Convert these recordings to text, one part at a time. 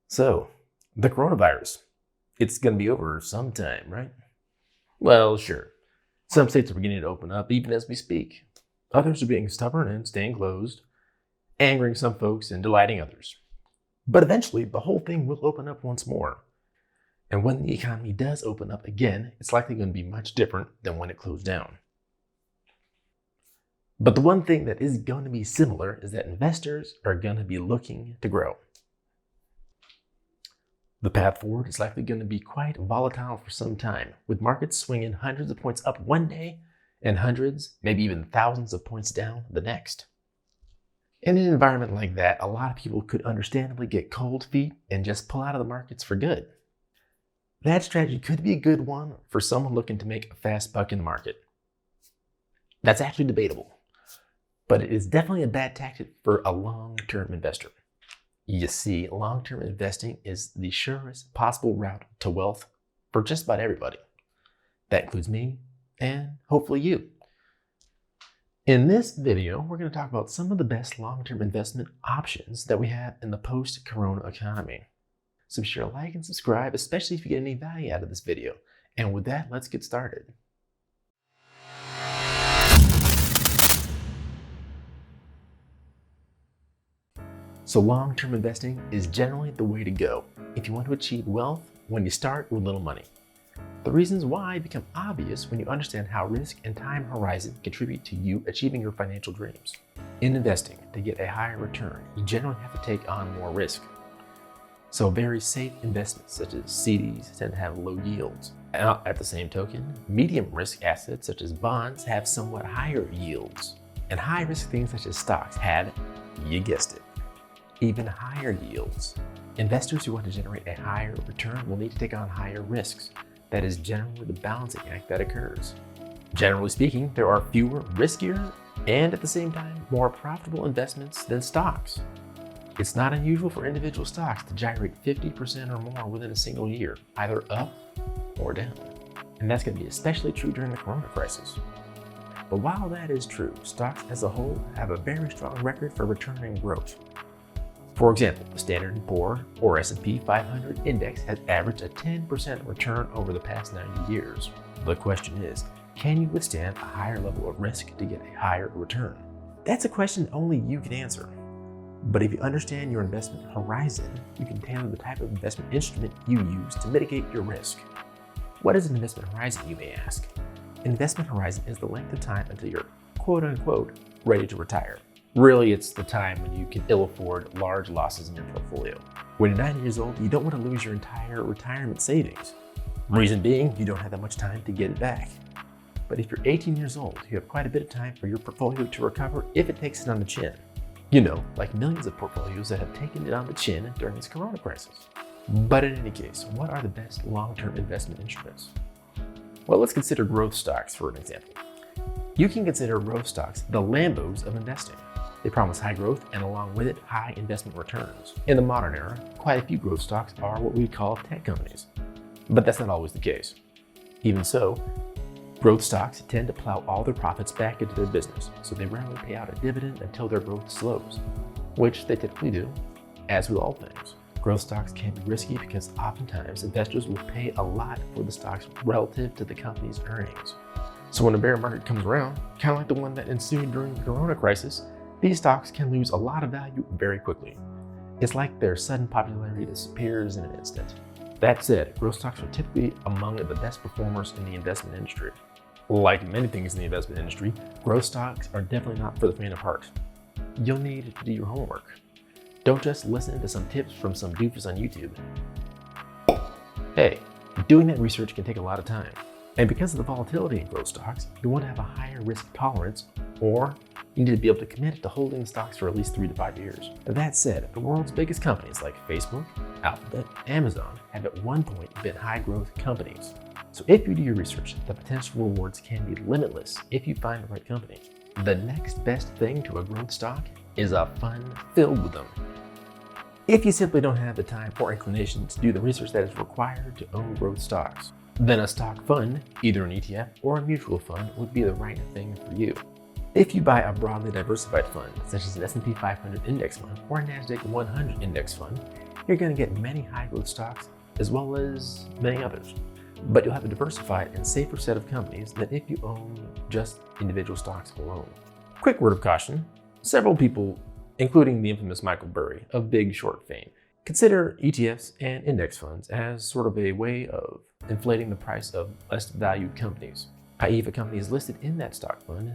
So, the coronavirus, it's going to be over sometime, right? Well, sure. Some states are beginning to open up even as we speak. Others are being stubborn and staying closed, angering some folks and delighting others. But eventually, the whole thing will open up once more. And when the economy does open up again, it's likely going to be much different than when it closed down. But the one thing that is going to be similar is that investors are going to be looking to grow. The path forward is likely going to be quite volatile for some time, with markets swinging hundreds of points up one day and hundreds, maybe even thousands of points down the next. In an environment like that, a lot of people could understandably get cold feet and just pull out of the markets for good. That strategy could be a good one for someone looking to make a fast buck in the market. That's actually debatable, but it is definitely a bad tactic for a long-term investor. You see, long-term investing is the surest possible route to wealth for just about everybody. That includes me and hopefully you. In this video, we're going to talk about some of the best long-term investment options that we have in the post-corona economy. So be sure to like and subscribe, especially if you get any value out of this video. And with that, let's get started. So long-term investing is generally the way to go if you want to achieve wealth when you start with little money. The reasons why become obvious when you understand how risk and time horizon contribute to you achieving your financial dreams. In investing, to get a higher return, you generally have to take on more risk. So very safe investments such as CDs tend to have low yields. At the same token, medium risk assets such as bonds have somewhat higher yields. And high risk things such as stocks had, you guessed it, even higher yields. Investors who want to generate a higher return will need to take on higher risks. That is generally the balancing act that occurs. Generally speaking, there are fewer, riskier, and at the same time, more profitable investments than stocks. It's not unusual for individual stocks to gyrate 50% or more within a single year, either up or down. And that's going to be especially true during the corona crisis. But while that is true, stocks as a whole have a very strong record for returning growth. For example, the Standard & Poor's or S&P 500 index has averaged a 10% return over the past 90 years. The question is, can you withstand a higher level of risk to get a higher return? That's a question only you can answer. But if you understand your investment horizon, you can tailor the type of investment instrument you use to mitigate your risk. What is an investment horizon, you may ask? An investment horizon is the length of time until you're quote-unquote ready to retire. Really, it's the time when you can ill afford large losses in your portfolio. When you're 90 years old, you don't want to lose your entire retirement savings. Reason being, you don't have that much time to get it back. But if you're 18 years old, you have quite a bit of time for your portfolio to recover if it takes it on the chin. You know, like millions of portfolios that have taken it on the chin during this corona crisis. But in any case, what are the best long-term investment instruments? Well, let's consider growth stocks for an example. You can consider growth stocks the Lambos of investing. They promise high growth and along with it, high investment returns. In the modern era, quite a few growth stocks are what we call tech companies. But that's not always the case. Even so, growth stocks tend to plow all their profits back into their business, so they rarely pay out a dividend until their growth slows, which they typically do, as with all things. Growth stocks can be risky because oftentimes investors will pay a lot for the stocks relative to the company's earnings. So when a bear market comes around, kind of like the one that ensued during the corona crisis, these stocks can lose a lot of value very quickly. It's like their sudden popularity disappears in an instant. That said, growth stocks are typically among the best performers in the investment industry. Like many things in the investment industry, growth stocks are definitely not for the faint of heart. You'll need to do your homework. Don't just listen to some tips from some doofus on YouTube. Hey, doing that research can take a lot of time. And because of the volatility in growth stocks, you want to have a higher risk tolerance, or you need to be able to commit to holding the stocks for at least 3 to 5 years. That said, the world's biggest companies like Facebook, Alphabet, Amazon have at one point been high growth companies. So if you do your research, the potential rewards can be limitless if you find the right company. The next best thing to a growth stock is a fund filled with them. If you simply don't have the time or inclination to do the research that is required to own growth stocks, then a stock fund, either an ETF or a mutual fund, would be the right thing for you. If you buy a broadly diversified fund, such as an S&P 500 index fund or a NASDAQ 100 index fund, you're going to get many high growth stocks as well as many others. But you'll have a diversified and safer set of companies than if you own just individual stocks alone. Quick word of caution. Several people, including the infamous Michael Burry of Big Short fame, consider ETFs and index funds as sort of a way of inflating the price of less valued companies. I.e., if a company is listed in that stock fund,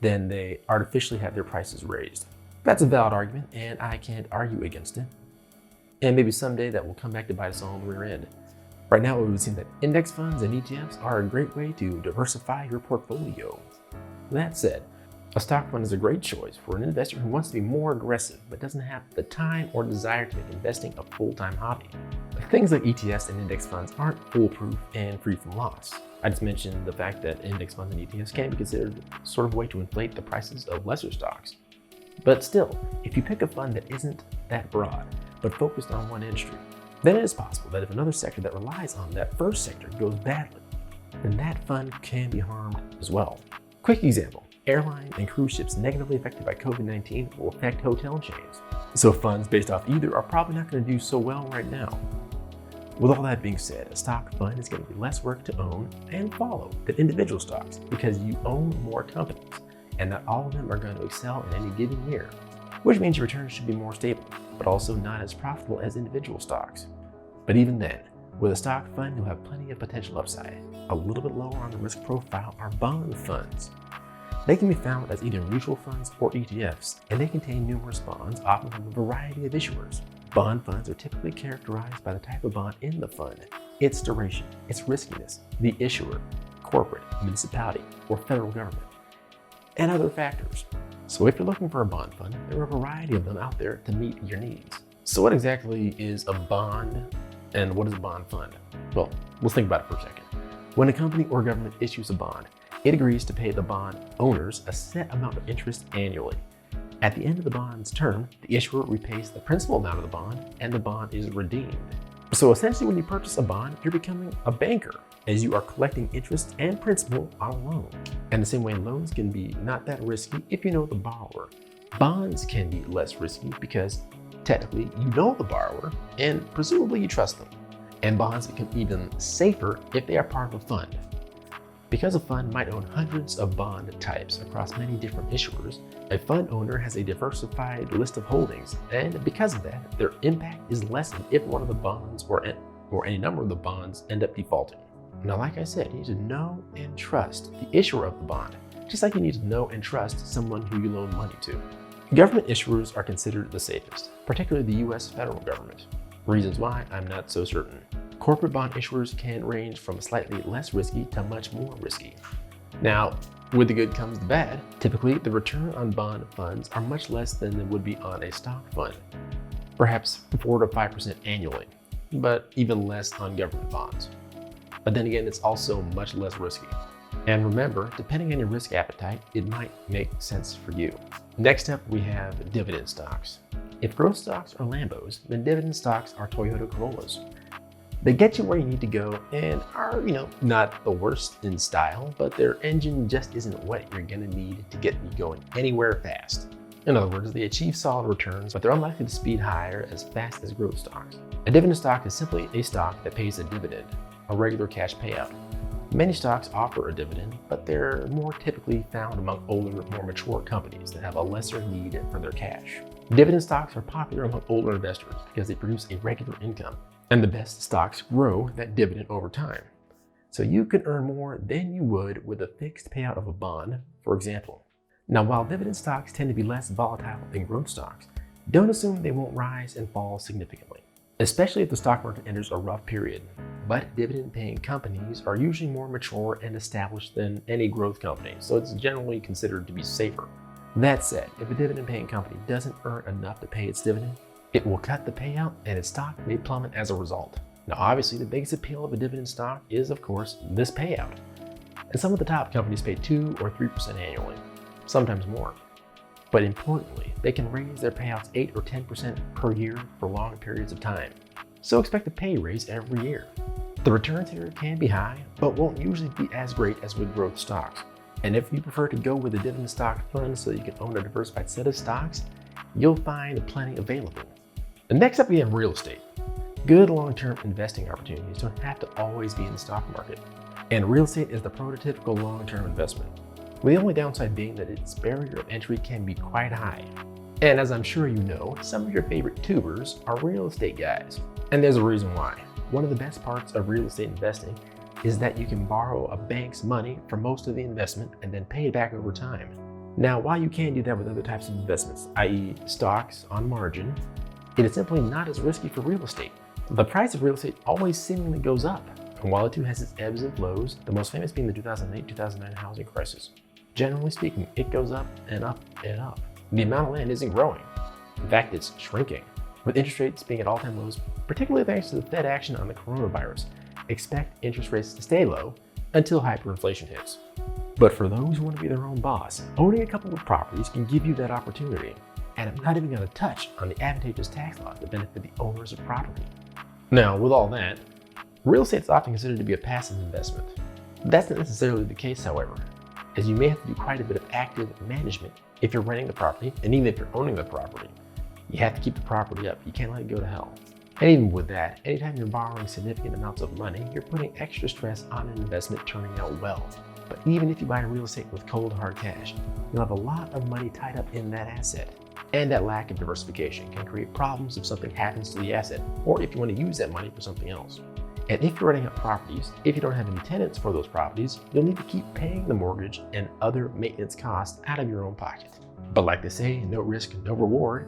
then they artificially have their prices raised. That's a valid argument, and I can't argue against it. And maybe someday that will come back to bite us all in the rear end. Right now, it would seem that index funds and ETFs are a great way to diversify your portfolio. That said, a stock fund is a great choice for an investor who wants to be more aggressive but doesn't have the time or desire to make investing a full-time hobby. Things like ETFs and index funds aren't foolproof and free from loss. I just mentioned the fact that index funds and ETFs can be considered sort of a way to inflate the prices of lesser stocks. But still, if you pick a fund that isn't that broad, but focused on one industry, then it is possible that if another sector that relies on that first sector goes badly, then that fund can be harmed as well. Quick example. Airlines and cruise ships negatively affected by COVID-19 will affect hotel chains. So funds based off either are probably not going to do so well right now. With all that being said, a stock fund is going to be less work to own and follow than individual stocks because you own more companies and not all of them are going to excel in any given year, which means your returns should be more stable, but also not as profitable as individual stocks. But even then, with a stock fund, you'll have plenty of potential upside. A little bit lower on the risk profile are bond funds. They can be found as either mutual funds or ETFs, and they contain numerous bonds, often from a variety of issuers. Bond funds are typically characterized by the type of bond in the fund, its duration, its riskiness, the issuer, corporate, municipality, or federal government, and other factors. So if you're looking for a bond fund, there are a variety of them out there to meet your needs. So what exactly is a bond and what is a bond fund? Well, let's think about it for a second. When a company or government issues a bond, it agrees to pay the bond owners a set amount of interest annually. At the end of the bond's term, the issuer repays the principal amount of the bond and the bond is redeemed. So essentially when you purchase a bond, you're becoming a banker as you are collecting interest and principal on a loan. And the same way loans can be not that risky if you know the borrower. Bonds can be less risky because technically you know the borrower and presumably you trust them. And bonds become even safer if they are part of a fund. Because a fund might own hundreds of bond types across many different issuers, a fund owner has a diversified list of holdings, and because of that, their impact is lessened if one of the bonds or any number of the bonds end up defaulting. Now, like I said, you need to know and trust the issuer of the bond, just like you need to know and trust someone who you loan money to. Government issuers are considered the safest, particularly the US federal government. Reasons why, I'm not so certain. Corporate bond issuers can range from slightly less risky to much more risky. Now, with the good comes the bad. Typically, the return on bond funds are much less than they would be on a stock fund, perhaps 4 to 5% annually, but even less on government bonds. But then again, it's also much less risky. And remember, depending on your risk appetite, it might make sense for you. Next up, we have dividend stocks. If growth stocks are Lambos, then dividend stocks are Toyota Corollas. They get you where you need to go and are, not the worst in style, but their engine just isn't what you're gonna need to get you going anywhere fast. In other words, they achieve solid returns, but they're unlikely to speed higher as fast as growth stocks. A dividend stock is simply a stock that pays a dividend, a regular cash payout. Many stocks offer a dividend, but they're more typically found among older, more mature companies that have a lesser need for their cash. Dividend stocks are popular among older investors because they produce a regular income. And the best stocks grow that dividend over time. So you can earn more than you would with a fixed payout of a bond, for example. Now, while dividend stocks tend to be less volatile than growth stocks, don't assume they won't rise and fall significantly, especially if the stock market enters a rough period. But dividend-paying companies are usually more mature and established than any growth company, so it's generally considered to be safer. That said, if a dividend-paying company doesn't earn enough to pay its dividend, it will cut the payout and its stock may plummet as a result. Now, obviously, the biggest appeal of a dividend stock is, of course, this payout. And some of the top companies pay 2 or 3% annually, sometimes more. But importantly, they can raise their payouts 8 or 10% per year for long periods of time. So expect a pay raise every year. The returns here can be high, but won't usually be as great as with growth stocks. And if you prefer to go with a dividend stock fund so you can own a diversified set of stocks, you'll find plenty available. And next up, we have real estate. Good long-term investing opportunities don't have to always be in the stock market, and real estate is the prototypical long-term investment, with the only downside being that its barrier of entry can be quite high. And as I'm sure you know, some of your favorite tubers are real estate guys, and there's a reason why. One of the best parts of real estate investing is that you can borrow a bank's money for most of the investment and then pay it back over time. Now, while you can do that with other types of investments, i.e. stocks on margin, it is simply not as risky for real estate. The price of real estate always seemingly goes up, and while it too has its ebbs and flows, the most famous being the 2008-2009 housing crisis. Generally speaking, it goes up and up and up. The amount of land isn't growing. In fact, it's shrinking. With interest rates being at all-time lows, particularly thanks to the Fed action on the coronavirus, expect interest rates to stay low until hyperinflation hits. But for those who want to be their own boss, owning a couple of properties can give you that opportunity. And I'm not even going to touch on the advantageous tax laws that benefit the owners of property. Now, with all that, real estate is often considered to be a passive investment. That's not necessarily the case, however, as you may have to do quite a bit of active management if you're renting the property, and even if you're owning the property. You have to keep the property up. You can't let it go to hell. And even with that, anytime you're borrowing significant amounts of money, you're putting extra stress on an investment turning out well. But even if you buy real estate with cold hard cash, you'll have a lot of money tied up in that asset. And that lack of diversification can create problems if something happens to the asset, or if you want to use that money for something else. And if you're renting out properties, if you don't have any tenants for those properties, you'll need to keep paying the mortgage and other maintenance costs out of your own pocket. But like they say, no risk, no reward.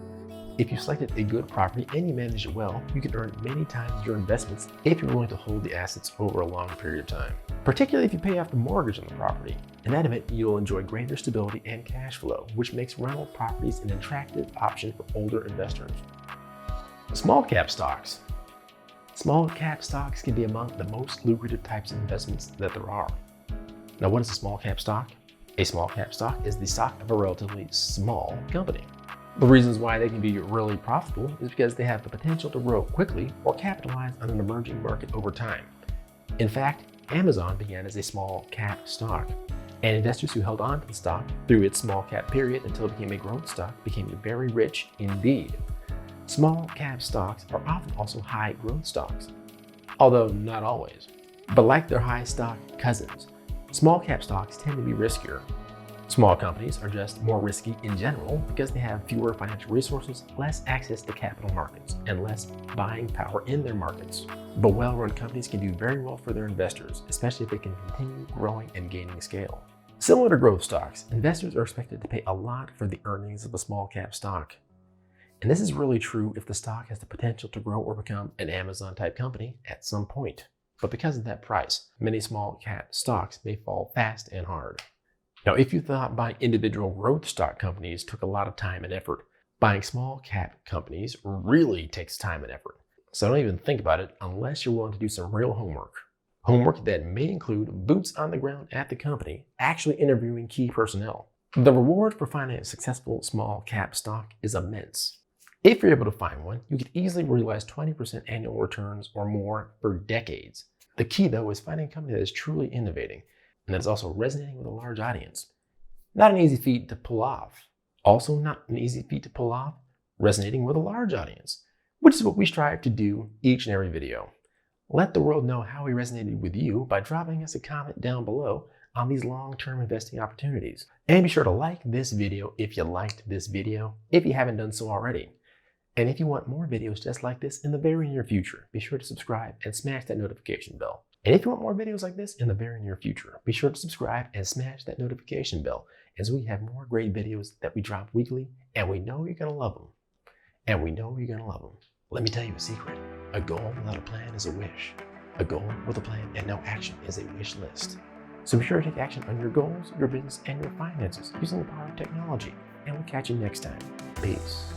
If you selected a good property and you manage it well, you can earn many times your investments if you're willing to hold the assets over a long period of time. Particularly if you pay off the mortgage on the property. In that event, you'll enjoy greater stability and cash flow, which makes rental properties an attractive option for older investors. Small cap stocks. Small cap stocks can be among the most lucrative types of investments that there are. Now, what is a small cap stock? A small cap stock is the stock of a relatively small company. The reasons why they can be really profitable is because they have the potential to grow quickly or capitalize on an emerging market over time. In fact, Amazon began as a small cap stock, and investors who held on to the stock through its small cap period until it became a growth stock became very rich indeed. Small cap stocks are often also high growth stocks, although not always. But like their high stock cousins, small cap stocks tend to be riskier. Small companies are just more risky in general because they have fewer financial resources, less access to capital markets, and less buying power in their markets. But well-run companies can do very well for their investors, especially if they can continue growing and gaining scale. Similar to growth stocks, investors are expected to pay a lot for the earnings of a small cap stock. And this is really true if the stock has the potential to grow or become an Amazon-type company at some point. But because of that price, many small cap stocks may fall fast and hard. Now, if you thought buying individual growth stock companies took a lot of time and effort, buying small cap companies really takes time and effort. So don't even think about it unless you're willing to do some real homework. Homework that may include boots on the ground at the company, actually interviewing key personnel. The reward for finding a successful small cap stock is immense. If you're able to find one, you could easily realize 20% annual returns or more for decades. The key, though, is finding a company that is truly innovating and that is also resonating with a large audience. Not an easy feat to pull off. Also not an easy feat to pull off, resonating with a large audience, which is what we strive to do each and every video. Let the world know how we resonated with you by dropping us a comment down below on these long-term investing opportunities. And be sure to like this video if you liked this video, if you haven't done so already. And if you want more videos just like this in the very near future, be sure to subscribe and smash that notification bell. And if you want more videos like this in the very near future, be sure to subscribe and smash that notification bell, as we have more great videos that we drop weekly, and we know you're going to love them. And we know you're going to love them. Let me tell you a secret. A goal without a plan is a wish. A goal with a plan and no action is a wish list. So be sure to take action on your goals, your business, and your finances using the power of technology. And we'll catch you next time. Peace.